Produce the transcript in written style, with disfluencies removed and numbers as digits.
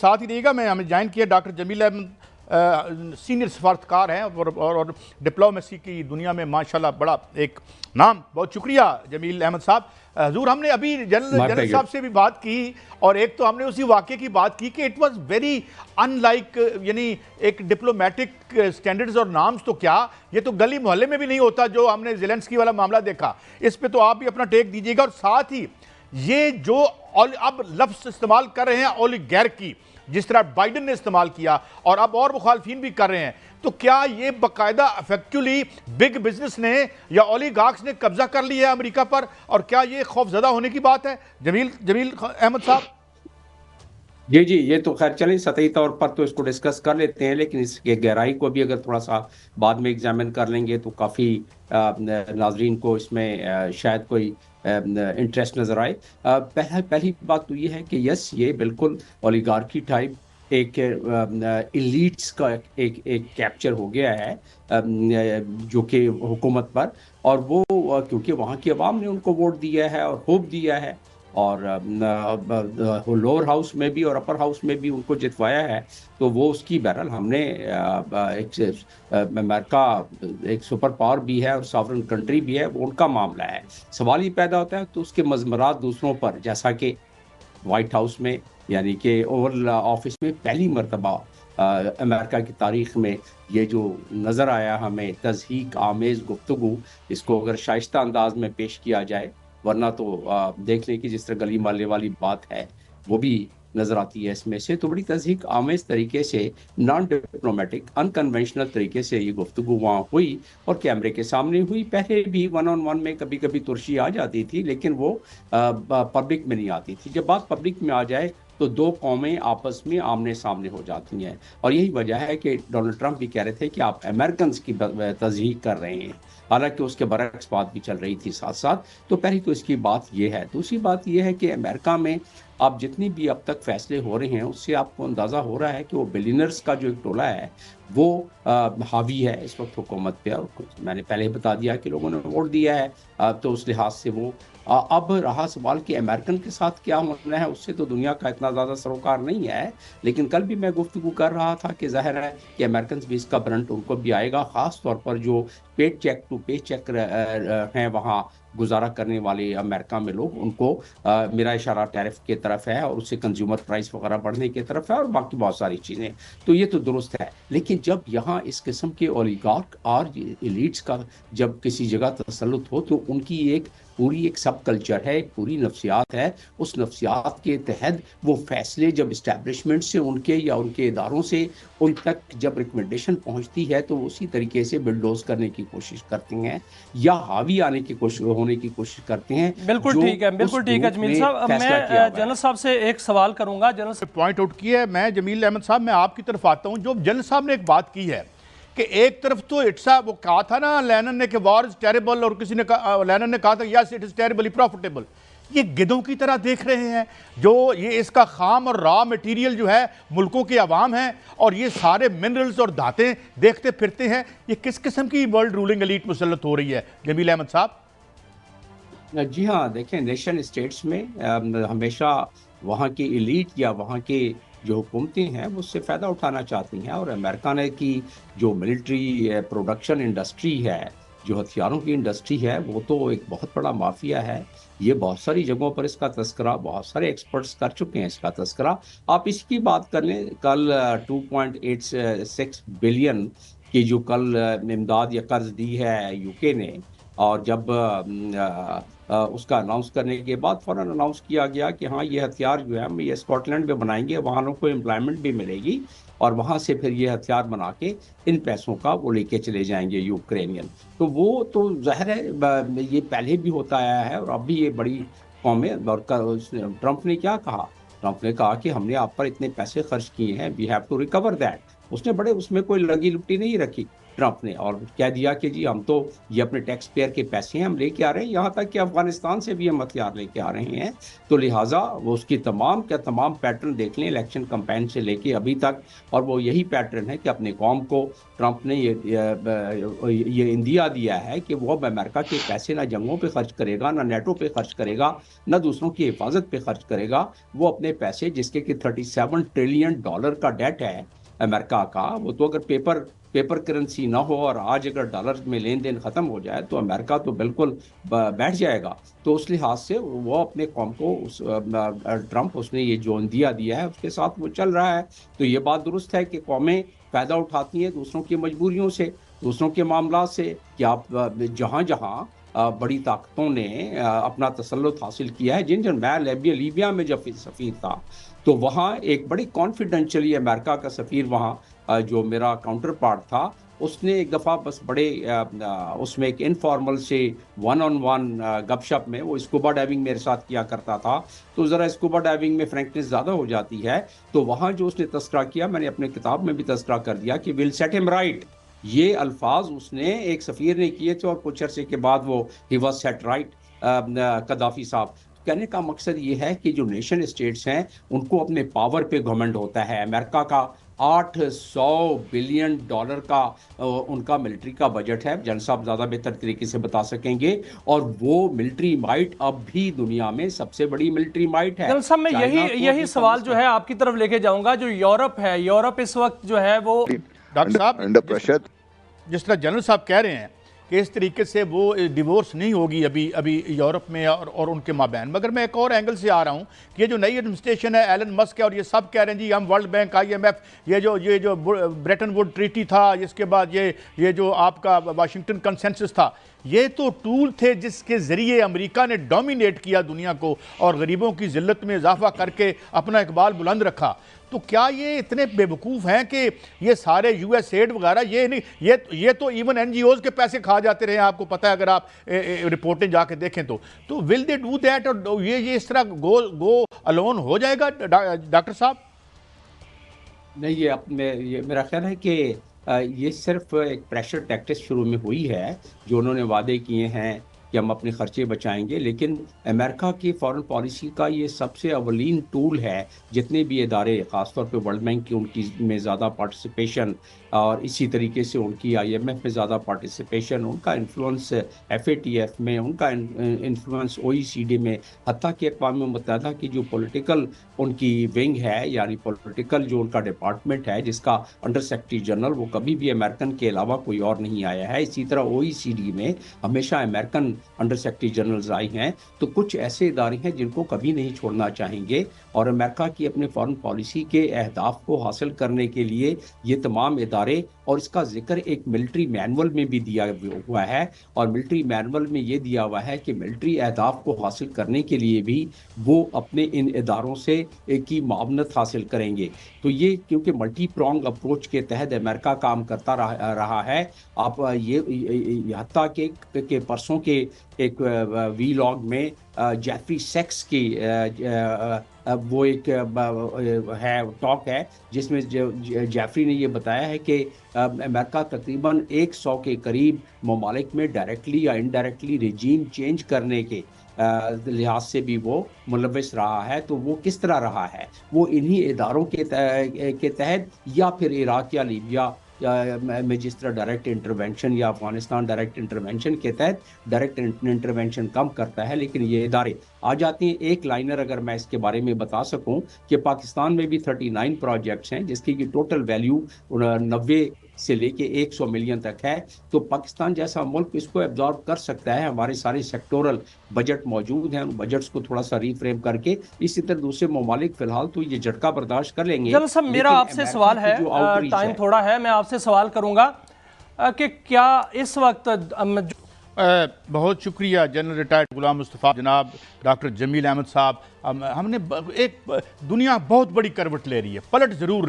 ساتھ ہی رہے گا. میں ہمیں جوائن کیا ڈاکٹر جمیل احمد سینئر سفارتکار ہیں اور ڈپلومیسی کی دنیا میں ماشاءاللہ بڑا ایک نام. بہت شکریہ جمیل احمد صاحب. حضور ہم نے ابھی جنرل صاحب سے بھی بات کی اور ایک تو ہم نے اسی واقعے کی بات کی کہ it was very in like, یعنی ایک ڈپلومیٹک سٹینڈرڈز اور نامز تو کیا, یہ تو گلی محلے میں بھی نہیں ہوتا جو ہم نے زیلنسکی والا معاملہ دیکھا. اس پہ تو آپ بھی اپنا ٹیک دیجیے گا. اور ساتھ ہی یہ جو اب لفظ استعمال کر رہے ہیں اولیگارکی, جس طرح بائیڈن نے استعمال کیا اور اب اور مخالفین بھی کر رہے ہیں, تو کیا یہ باقاعدہ افیکچولی بگ بزنس نے یا اولیگارکس نے قبضہ کر لیا ہے امریکہ پر, اور کیا یہ خوف زدہ ہونے کی بات ہے جمیل احمد صاحب؟ جی یہ تو خیر چلیں سطحی طور پر تو اس کو ڈسکس کر لیتے ہیں, لیکن اس کے گہرائی کو بھی اگر تھوڑا سا بعد میں ایگزامن کر لیں گے تو کافی ناظرین کو اس میں شاید کوئی انٹرسٹ نظر آئے. پہلی بات تو یہ ہے کہ یس, یہ بالکل اولیگارکی ٹائپ ایک ایلیٹس کا ایک کیپچر ہو گیا ہے جو کہ حکومت پر, اور وہ کیونکہ وہاں کی عوام نے ان کو ووٹ دیا ہے اور ہوپ دیا ہے, اور لوور ہاؤس میں بھی اور اپر ہاؤس میں بھی ان کو جتوایا ہے, تو وہ اس کی بہرحال ہم نے امریکہ ایک سپر پاور بھی ہے اور ساورن کنٹری بھی ہے, وہ ان کا معاملہ ہے. سوال یہ پیدا ہوتا ہے تو اس کے مضمرات دوسروں پر, جیسا کہ وائٹ ہاؤس میں یعنی کہ اوول آفس میں پہلی مرتبہ امریکہ کی تاریخ میں یہ جو نظر آیا ہمیں تضحیک آمیز گفتگو, اس کو اگر شائستہ انداز میں پیش کیا جائے, ورنہ تو دیکھ لیں کہ جس طرح گلی محلے والی بات ہے وہ بھی نظر آتی ہے اس میں سے, تو بڑی تضحیک آمیز طریقے سے نان ڈپلومیٹک ان کنونشنل طریقے سے یہ گفتگو وہاں ہوئی اور کیمرے کے سامنے ہوئی. پہلے بھی ون آن ون میں کبھی کبھی ترشی آ جاتی تھی, لیکن وہ پبلک میں نہیں آتی تھی. جب بات پبلک میں آ جائے تو دو قومیں آپس میں آمنے سامنے ہو جاتی ہیں, اور یہی وجہ ہے کہ ڈونلڈ ٹرمپ بھی کہہ رہے تھے کہ آپ امریکنز کی تضحیک کر رہے ہیں, حالانکہ اس کے برعکس بات بھی چل رہی تھی ساتھ ساتھ. تو پہلی تو اس کی بات یہ ہے. دوسری بات یہ ہے کہ امریکہ میں اب جتنی بھی اب تک فیصلے ہو رہے ہیں اس سے آپ کو اندازہ ہو رہا ہے کہ وہ بلینئرز کا جو ایک ٹولہ ہے وہ حاوی ہے اس وقت حکومت پہ, اور میں نے پہلے بتا دیا کہ لوگوں نے ووٹ دیا ہے, تو اس لحاظ سے وہ اب رہا سوال کہ امریکن کے ساتھ کیا ہونا ہے, اس سے تو دنیا کا اتنا زیادہ سروکار نہیں ہے. لیکن کل بھی میں گفتگو کر رہا تھا کہ ظاہر ہے کہ امریکنز بھی اس کا برنٹ ان کو بھی آئے گا, خاص طور پر جو پے چیک ٹو پے چیک ہیں وہاں گزارا کرنے والے امریکہ میں لوگ, ان کو میرا اشارہ ٹیرف کی طرف ہے اور اس سے کنزیومر پرائس وغیرہ بڑھنے کی طرف ہے اور باقی بہت ساری چیزیں, تو یہ تو درست ہے. لیکن جب یہاں اس قسم کے اولیگارک اور ایلیٹس کا جب کسی جگہ تسلط ہو تو ان کی ایک پوری ایک سب کلچر ہے, ایک پوری نفسیات ہے. اس نفسیات کے تحت وہ فیصلے جب اسٹیبلشمنٹ سے ان کے یا ان کے اداروں سے ان تک جب ریکمنڈیشن پہنچتی ہے تو اسی طریقے سے بلڈوز کرنے کی کوشش کرتے ہیں یا حاوی آنے کی کوشش ہونے کی کوشش کرتے ہیں. بالکل ٹھیک ہے جمیل صاحب. میں جنرل صاحب سے ایک سوال کروں گا. جنرل صاحب پوائنٹ آؤٹ کیا ہے. میں جمیل احمد صاحب میں آپ کی طرف آتا ہوں. جو جنرل صاحب نے ایک بات کی ہے کہ ایک طرف تو وہ کہا تھا نا لینن نے کہ وار از ٹیریبل, اور کسی نے لینن نے کہا تھا یس اٹ از ٹیریبلی پروفیٹیبل. یہ گدوں کی طرح دیکھ رہے ہیں جو یہ اس کا خام اور را میٹیریل جو ہے ملکوں کے عوام ہیں, اور یہ سارے منرلز اور دھاتیں دیکھتے پھرتے ہیں. یہ کس قسم کی ورلڈ رولنگ ایلیٹ مسلط ہو رہی ہے جمیل احمد صاحب؟ جی ہاں, دیکھیں نیشن اسٹیٹس میں ہمیشہ وہاں کی ایلیٹ یا وہاں کے جو حکومتیں ہیں وہ اس سے فائدہ اٹھانا چاہتی ہیں, اور امریکہ نے کی جو ملٹری پروڈکشن انڈسٹری ہے, جو ہتھیاروں کی انڈسٹری ہے, وہ تو ایک بہت بڑا مافیا ہے. یہ بہت ساری جگہوں پر اس کا تذکرہ بہت سارے ایکسپرٹس کر چکے ہیں اس کا تذکرہ. آپ اس کی بات کر لیں, کل 2.86 بلین کی جو کل امداد یا قرض دی ہے یو کے نے, اور جب اس کا اناؤنس کرنے کے بعد فوراً اناؤنس کیا گیا کہ ہاں یہ ہتھیار جو ہے ہم یہ اسکاٹ لینڈ میں بنائیں گے, وہاں کو امپلائمنٹ بھی ملے گی, اور وہاں سے پھر یہ ہتھیار بنا کے ان پیسوں کا وہ لے کے چلے جائیں گے یوکرینین. تو وہ تو ظاہر ہے یہ پہلے بھی ہوتا آیا ہے اور اب بھی یہ بڑی قومیں. اور ٹرمپ نے کیا کہا؟ ٹرمپ نے کہا کہ ہم نے آپ پر اتنے پیسے خرچ کیے ہیں, we have to recover that. उसने बड़े उसमें कोई लगी लुपटी नहीं रखी ट्रंप ने, और कह दिया कि जी हम तो ये अपने टैक्स पेयर के पैसे हैं हम लेके आ रहे हैं, यहाँ तक कि अफगानिस्तान से भी हम हथियार लेके आ रहे हैं। तो लिहाजा वो उसकी तमाम पैटर्न देख लें इलेक्शन कैंपेन से लेके अभी तक, और वो यही पैटर्न है कि अपने कौम को ट्रंप ने ये इंदिया दिया है कि वो अब अमेरिका के पैसे ना जंगों पे खर्च करेगा, ना नेटो पे खर्च करेगा, ना दूसरों की हिफाजत पे खर्च करेगा। वो अपने पैसे जिसके कि $37 ट्रिलियन का डेट है अमेरिका का, वो तो अगर पेपर करेंसी ना हो और आज अगर डॉलर में लेन देन खत्म हो जाए तो अमेरिका तो बिल्कुल बैठ जाएगा। तो उस लिहाज से वो अपने कौम को ट्रंप उसने ये जो इंदिया दिया है उसके साथ वो चल रहा है। तो ये बात दुरुस्त है कि कौमें फ़ायदा उठाती हैं दूसरों की मजबूरियों से, दूसरों के मामला से, कि आप जहाँ जहाँ बड़ी ताकतों ने अपना तसल्लुत हासिल किया है। जिन मैं लीबिया में जब सफ़ीर था तो वहाँ एक बड़ी कॉन्फिडेंशियली अमेरिका का सफ़ीर वहाँ जो मेरा काउंटर पार्ट था उसने एक दफ़ा बस बड़े उसमें एक इनफॉर्मल से वन ऑन वन गपशप में, वो स्कूबा डाइविंग मेरे साथ किया करता था तो ज़रा स्कूबा डाइविंग में फ्रैंकनेस ज़्यादा हो जाती है, तो वहाँ जो उसने तस्करा किया मैंने अपने किताब में भी तस्करा कर दिया कि विल सेट हिम राइट। ये अल्फाज उसने एक सफ़ीर ने किए थे और कुछ अरसे के बाद वो ही वॉज सेट राइट कदाफी साहब। कहने का मकसद ये है कि जो नेशन स्टेट्स हैं उनको अपने पावर पे घमंड होता है। अमेरिका का $800 बिलियन का उनका मिलिट्री का बजट है, जन साहब ज़्यादा बेहतर तरीके से बता सकेंगे, और वो मिलिट्री माइट अब भी दुनिया में सबसे बड़ी मिलिट्री माइट है। जन साहब मैं यही सवाल जो है आपकी तरफ लेके जाऊंगा, जो यूरोप है, यूरोप इस वक्त जो है वो डॉक्टर साहब जिस तरह जनरल साहब कह रहे हैं कि इस तरीके से वो डिवोर्स नहीं होगी अभी यूरोप में और उनके माबैन, मगर मैं एक और एंगल से आ रहा हूँ कि ये जो नई एडमिनिस्ट्रेशन है एलन मस्क है और ये सब कह रहे हैं जी हम वर्ल्ड बैंक IMF ये जो ब्रेटन वुड ट्रीटी था, इसके बाद ये जो आपका वाशिंगटन कंसेंसस था, ये तो टूल थे जिसके ज़रिए अमेरिका ने डोमिनेट किया दुनिया को और गरीबों की ज़िल्लत में इजाफा करके अपना इकबाल बुलंद रखा। तो क्या ये इतने बेवकूफ़ हैं कि ये सारे USAID वगैरह ये नहीं, ये तो इवन NGOs के पैसे खा जाते रहे, आपको पता है अगर आप रिपोर्टें जाके देखें तो विल दे डू दैट, और ये इस तरह गो अलोन हो जाएगा डॉक्टर साहब? नहीं, ये मेरा ख्याल है कि ये सिर्फ एक प्रेशर टैक्टिक्स शुरू में हुई है जो उन्होंने वादे किए हैं कि हम अपने खर्चे बचाएंगे, लेकिन अमेरिका की फॉरेन पॉलिसी का ये सबसे अवलीन टूल है। जितने भी इदारे ख़ासतौर पे वर्ल्ड बैंक की उनकी में ज़्यादा पार्टिसिपेशन और इसी तरीके से उनकी IMF में ज़्यादा पार्टिसिपेशन, उनका इन्फ्लुएंस FATF में, उनका इन्फ्लुएंस OECD में, हत्ता कि अक़वाम मुत्तहिदा की जो पॉलिटिकल उनकी विंग है यानी पॉलिटिकल जो उनका डिपार्टमेंट है जिसका अंडर सेक्रेटरी जनरल वो कभी भी अमेरिकन के अलावा कोई और नहीं आया है। इसी तरह OECD में हमेशा अमेरिकन अंडर सेक्रेटरी जनरल्स आई हैं। तो कुछ ऐसे इदारे हैं जिनको कभी नहीं छोड़ना चाहेंगे, और अमेरिका की अपने फॉरेन पॉलिसी के अहदाफ को हासिल करने के लिए ये तमाम इदारे, और इसका जिक्र एक मिलिट्री मैनुअल में भी दिया हुआ है, और मिलिट्री मैनुअल में ये दिया हुआ है कि मिलिट्री अहदाफ को हासिल करने के लिए भी वो अपने इन इदारों से की मावनत हासिल करेंगे। तो ये क्योंकि मल्टी प्रॉन्ग अप्रोच के तहत अमेरिका काम करता रहा है। आप ये हत्ता के परसों के एक वीलॉग में जेफरी सेक्स की वो एक है टॉक है जिसमें जेफरी ने ये बताया है कि अमेरिका तकरीबन 100 के करीब ममालिक में डायरेक्टली या इनडायरेक्टली रिजीम चेंज करने के लिहाज से भी वो मुलविस रहा है। तो वो किस तरह रहा है, वो इन्हीं इदारों के तहत या फिर इराक या लीबिया में जिस तरह डायरेक्ट इंटरवेंशन या अफगानिस्तान डायरेक्ट इंटरवेंशन के तहत डायरेक्ट इंटरवेंशन कम करता है, लेकिन ये इदारे आ जाती हैं। एक लाइनर अगर मैं इसके बारे में बता सकूं कि पाकिस्तान में भी 39 प्रोजेक्ट्स हैं जिसकी की टोटल वैल्यू 90 से लेके 100 मिलियन तक है। तो पाकिस्तान जैसा मुल्क इसको एब्जॉर्ब कर सकता है। हमारे सारे सेक्टोरल बजट मौजूद हैं, उन बजट्स को थोड़ा सा रीफ्रेम करके इसी तरह दूसरे ममालिक फिलहाल तो ये झटका बर्दाश्त कर लेंगे। जनरल साहब मेरा आपसे सवाल है, टाइम थोड़ा है, मैं आपसे सवाल करूंगा कि क्या इस वक्त बहुत शुक्रिया जनरल रिटायर्ड गुलाम मुस्तफ़ा जनाब डॉक्टर जमील अहमद साहब। हमने एक दुनिया बहुत बड़ी करवट ले रही है, पलट ज़रूर रही